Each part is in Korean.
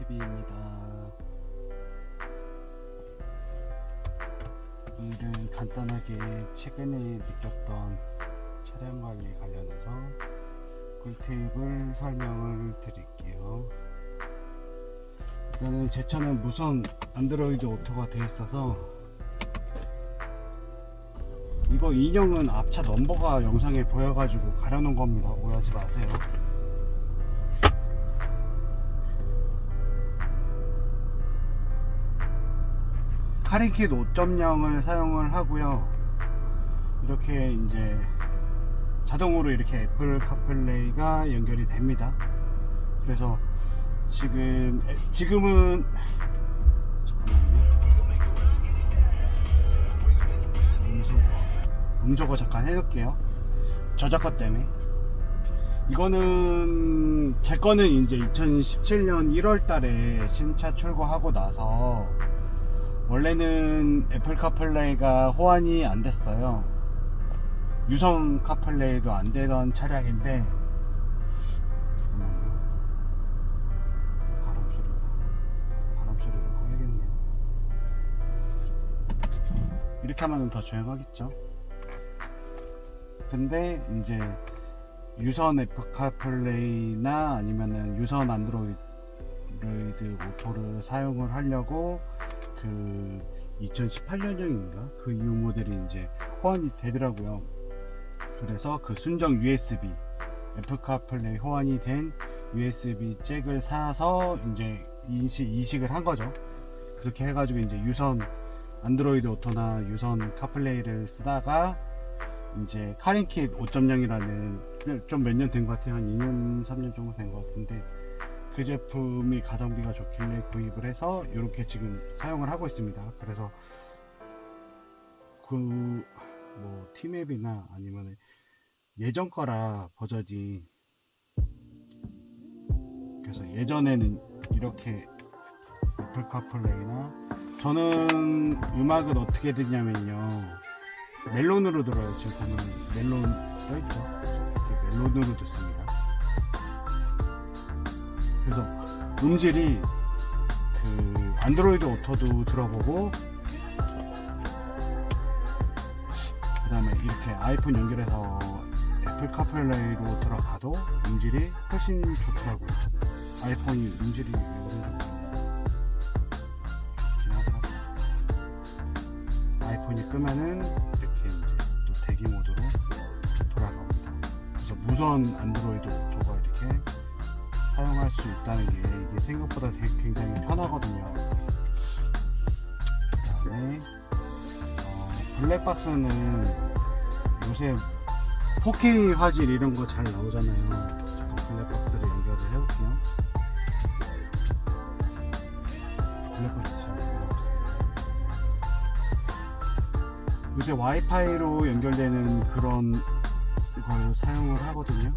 TV입니다. 오늘은 간단하게 최근에 느꼈던 차량 관리 관련해서 꿀팁을 설명을 드릴게요. 일단은 제 차는 무선 안드로이드 오토가 되어 있어서 이거 인형은 앞차 넘버가 영상에 보여가지고 가려놓은 겁니다. 오해하지 마세요. 카링킷 5.0을 사용을 하고요. 이렇게 이제 자동으로 이렇게 애플 카플레이가 연결이 됩니다. 그래서 지금은 음소거 잠깐 해놓을게요. 저작권 때문에. 이거는 제 거는 이제 2017년 1월 달에 신차 출고하고 나서 원래는 애플 카플레이가 호환이 안 됐어요. 유선 카플레이도 안 되던 차량인데 바람 소리를 꺼야겠네요. 이렇게 하면 더 조용하겠죠. 근데 이제 유선 애플 카플레이나 아니면은 유선 안드로이드 오토를 사용을 하려고 그 2018년형인가 그 이후 모델이 이제 호환이 되더라고요. 그래서 그 순정 USB 애플 카플레이 호환이 된 USB 잭을 사서 이제 이식을 한 거죠. 그렇게 해가지고 이제 유선 안드로이드 오토나 유선 카플레이를 쓰다가 이제 카링킷 5.0이라는 좀 몇 년 된 것 같아요. 한 2년 3년 정도 된 것 같은데 그 제품이 가성비가 좋길래 구입을 해서 이렇게 지금 사용을 하고 있습니다. 그래서 그 뭐 티맵이나 아니면 예전 거라 버전이, 그래서 예전에는 이렇게 애플 카플레이나, 저는 음악을 어떻게 듣냐면요, 멜론으로 들어요. 지금 보면 멜론 써있죠. 이렇게 멜론으로 듣습니다. 그래서 음질이 그 안드로이드 오토도 들어보고 그 다음에 이렇게 아이폰 연결해서 애플 카플레이로 들어가도 음질이 훨씬 좋더라고요. 아이폰이 음질이 왜 그런지 지나더라고요. 아이폰이 끄면은 이렇게 이제 또 대기 모드로 돌아갑니다. 그래서 무선 안드로이드 오토가 이렇게 사용할 수 있다는 게 이게 생각보다 굉장히 편하거든요. 그 다음에 블랙박스는 요새 4K 화질 이런 거 잘 나오잖아요. 잠깐 블랙박스를 연결을 해볼게요. 블랙박스 잘 나오겠습니다. 요새 와이파이로 연결되는 그런 걸 사용을 하거든요.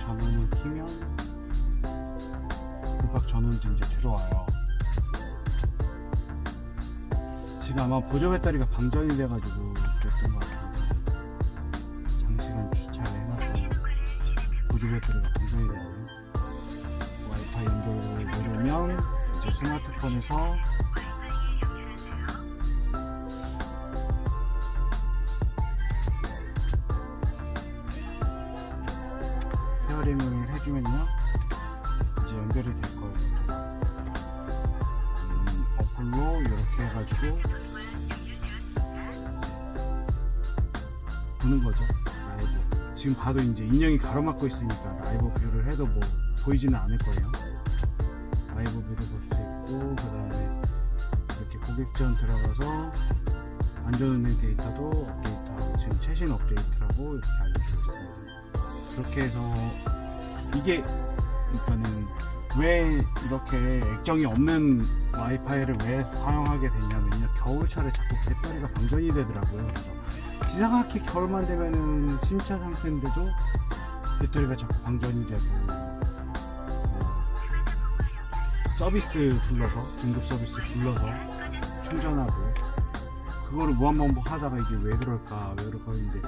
전원을 키면 음악 전원도 이제 들어와요. 지금 아마 보조 배터리가 방전이 돼가지고 그랬던 것 같아요. 장시간 주차를 해놨더니 보조 배터리가 방전이 되고요. 와이파이 연결을 누르면 이제 스마트폰에서 페어링을 해주면요, 이제 연결이 될 거예요. 어플로 이렇게 해가지고 보는 거죠. 라이브. 지금 봐도 이제 인형이 가로막고 있으니까 라이브 뷰를 해도 뭐 보이지는 않을 거예요. 라이브 뷰를 볼 수 있고, 그 다음에 이렇게 고객 지원 들어가서 안전운행 데이터도 업데이트하고, 지금 최신 업데이트라고 이렇게 알려주고 있습니다. 그렇게 해서 이게 그러니까는 왜 이렇게 액정이 없는 와이파이를 왜 사용하게 됐냐면요, 겨울철에 자꾸 배터리가 방전이 되더라고요. 그래서 이상하게 겨울만 되면은 신차 상태인데도 배터리가 자꾸 방전이 되고, 서비스 불러서, 긴급 서비스 불러서 충전하고, 그거를 무한반복 하다가 이게 왜 그럴까 했는데,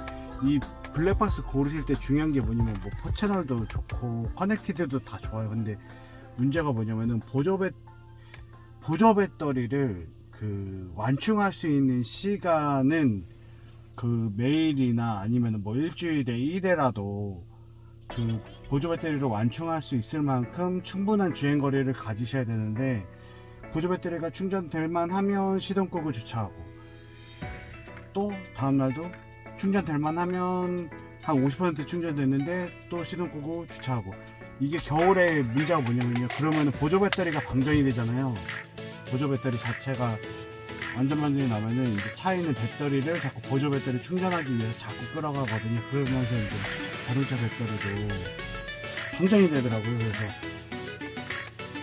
이 블랙박스 고르실 때 중요한 게 뭐냐면 뭐 포채널도 좋고 커넥티드도 다 좋아요. 근데 문제가 뭐냐면은 보조 배터리를 그 완충할 수 있는 시간은 그 매일이나 아니면 뭐 일주일에 1회라도 그 보조 배터리를 완충할 수 있을 만큼 충분한 주행 거리를 가지셔야 되는데, 보조 배터리가 충전될 만하면 시동 끄고 주차하고, 또 다음날도 충전될 만하면 한 50% 충전됐는데 또 시동 끄고 주차하고. 이게 겨울에 문제가 뭐냐면요, 그러면 보조 배터리가 방전이 되잖아요. 보조 배터리 자체가 완전히 나면은 이제 차에 있는 배터리를 자꾸 보조 배터리 충전하기 위해서 자꾸 끌어가거든요. 그러면서 이제 자동차 배터리도 방전이 되더라고요. 그래서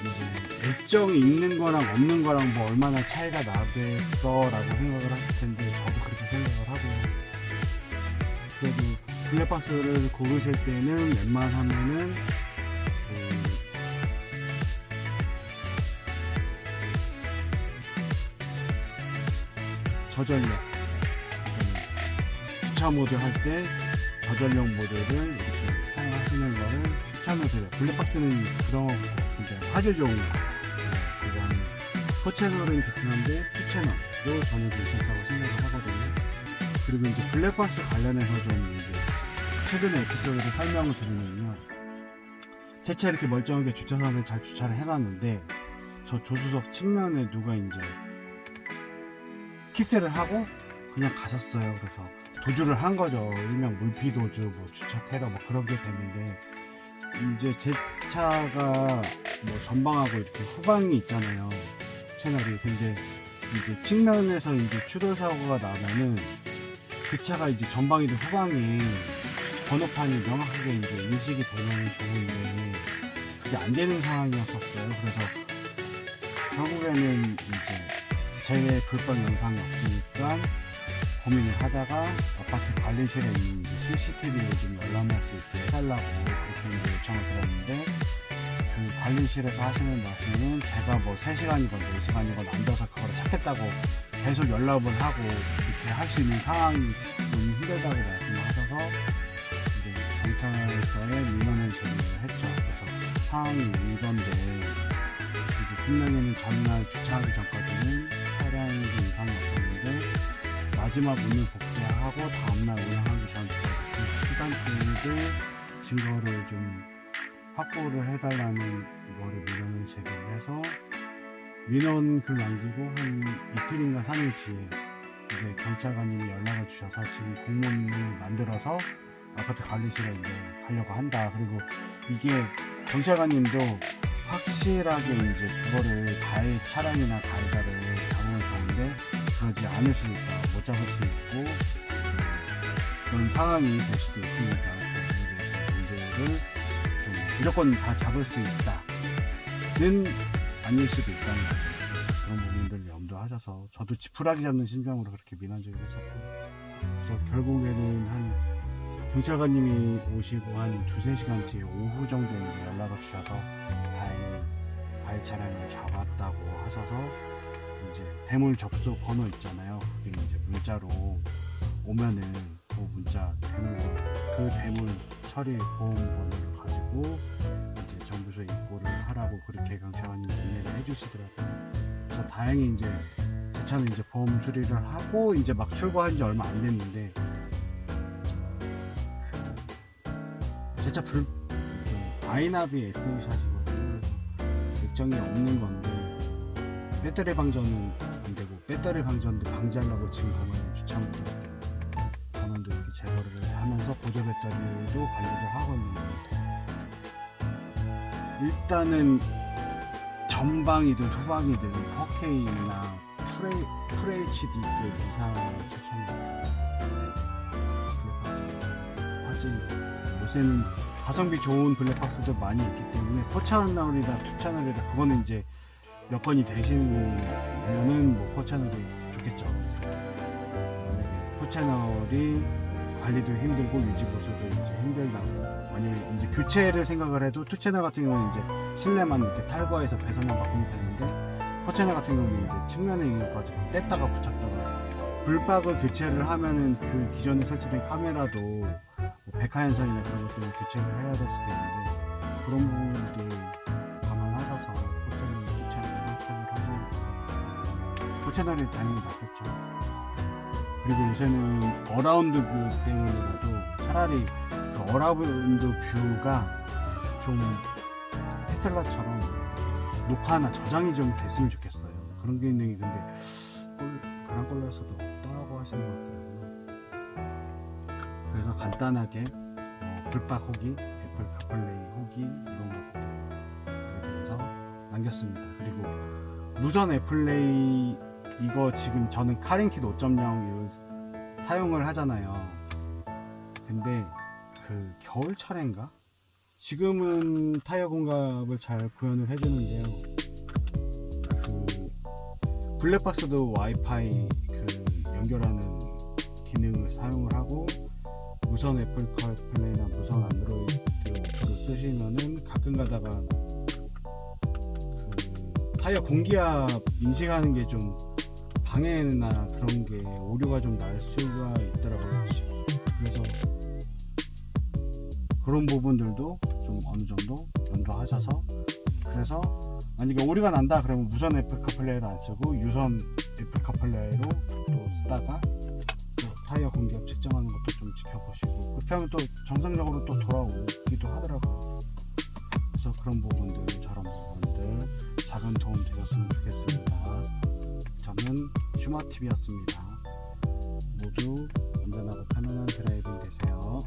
이제 액정이 있는 거랑 없는 거랑 뭐 얼마나 차이가 나겠어 라고 생각을 하실 텐데, 저도 그렇게 생각을 하고요. 그래도 블랙박스를 고르실 때는 웬만하면은 저전력, 주차 모드 할 때 저전력 모드를 이렇게 사용하시는 거를 추천을 드려요. 블랙박스는 그런 이제 화질적인 그냥 포채널은 좋긴 한데 투채널도 저는 괜찮다고 생각을 하거든요. 그리고 이제 블랙박스 관련해서 좀 이제 최근에 에피소드를 설명을 드리면요, 제 차 이렇게 멀쩡하게 주차선에 잘 주차를 해놨는데 저 조수석 측면에 누가 이제 키스를 하고 그냥 가셨어요. 그래서 도주를 한 거죠. 일명 물피 도주, 뭐 주차 테러, 뭐 그런 게 되는데, 이제 제 차가 뭐 전방하고 이렇게 후방이 있잖아요, 채널이. 근데 이제 측면에서 이제 추돌 사고가 나면은 그 차가 이제 전방이든 후방이 번호판이 명확하게 이제 인식이 되면 좋은데 그게 안 되는 상황이었었어요. 그래서 결국에는 이제 제 불법 영상이 없으니까 고민을 하다가 아파트 관리실에 있는 이제 CCTV를 좀 열람할 수 있게 해달라고 그렇게 이제 요청을 드렸는데, 그 관리실에서 하시는 말씀은 제가 뭐 3시간이건 4시간이건 앉아서 그걸 찾겠다고 계속 연락을 하고 이렇게 할 수 있는 상황이 좀 힘들다고 말씀을 하셔서 이제 경찰서에 민원을 제기를 했죠. 그래서 상황이 이건데, 이제 분명히는 전날 주차하기 전까지는 차량이 좀 이상이 없었는데 마지막 운을 복귀하고 다음날 운행하기 전까지 그 시간대를 증거를 좀 확보를 해달라는 거를 민원을 제기를 해서 민원 글 남기고 한 이틀인가 3일 뒤에 이제 경찰관님이 연락을 주셔서 지금 공문을 만들어서 아파트 관리실에 이제 가려고 한다. 그리고 이게 경찰관님도 확실하게 이제 그거를 차량이나 가해자를 잡으면 좋은데 그러지 않을 수 있다, 못 잡을 수 있고 그런 상황이 될 수도 있으니까 그 문제를 좀 무조건 다 잡을 수 있다는 아닐 수도 있다는 거죠. 그런 부분들을 염두하셔서 저도 지푸라기 잡는 심정으로 그렇게 민원제기를 했었고, 그래서 결국에는 한 경찰관님이 오시고 한 2-3시간 뒤에 오후 정도에 연락을 주셔서 다행히 과일 차량을 잡았다고 하셔서 이제 대물 접수 번호 있잖아요. 그게 이제 문자로 오면은 그 문자 그 대물 처리 보험 번호를 가지고 이제 정부서에 입고를 하라고 그렇게 경찰관님이 안내를 해주시더라고요. 그래서 다행히 이제 제 차는 이제 보험 수리를 하고 이제 막 출고한 지 얼마 안 됐는데, 제 차 아이나비 SU샷이거든요. 액정이 없는 건데 배터리 방전은 안 되고, 배터리 방전도 방지하려고 지금 보면 주차모드 전원도 이렇게 제거를 하면서 보조 배터리도 관리를 하거든요. 일단은 전방이든 후방이든 4K나 FHD급 이상을 추천드립니다. 화질 요새는 가성비 좋은 블랙박스도 많이 있기 때문에 4채널이나 2채널이나 그거는 이제 여건이 되시면은 뭐 4채널이 좋겠죠. 만약에 4채널이 관리도 힘들고 유지 보수도 이제 힘들다고, 만약에 이제 교체를 생각을 해도 2채널 같은 경우는 이제 실내만 이렇게 탈거해서 배선만 바꾸면 되는데 4채널 같은 경우는 이제 측면에 있는 거 가지고 뗐다가 붙였다가 불박을 교체를 하면은 그 기존에 설치된 카메라도 뭐 백화현상이나 그런 것 때문에 교체를 해야 될 수도 있는데 그런 부분들이 감안하셔서 포채널 교체를 선택을 하시면 포채널이 당연히 낫겠죠. 그리고 요새는 어라운드 뷰 때문이라도 차라리 그 어라운드 뷰가 좀 테슬라처럼 녹화나 저장이 좀 됐으면 좋겠어요. 그런 기능이 근데 그런 걸로서도 없다고 하시는 것 같더라고요. 그래서 간단하게 불박 후기, 애플 카플레이 후기 이런 것들에 대해서 남겼습니다. 그리고 무선 애플레이 이거 지금 저는 카링킷 5.0 사용을 하잖아요. 근데 그 겨울철인가? 지금은 타이어 공갑을 잘 구현을 해주는데요. 그 블랙박스도 와이파이 그 연결하는 기능을 사용을 하고 무선 애플 카플레이나 무선 안드로이드 오토를 쓰시면은 가끔 가다가 그 타이어 공기압 인식하는 게 좀 방해나 그런 게 오류가 좀 날 수가 있더라고요. 그래서 그런 부분들도 좀 어느 정도 염두하셔서, 그래서 만약에 오류가 난다 그러면 무선 애플 카플레이를 안 쓰고 유선 애플 카플레이로 또 쓰다가 또 타이어 공기압 측정하는 것도 좀 지켜보시고, 그렇게 하면 또 정상적으로 또 돌아오기도 하더라고요. 그래서 그런 부분들, 저런 부분들 작은 도움 되셨으면 좋겠습니다. 저는 슈마TV였습니다. 모두 안전하고 편안한 드라이빙 되세요.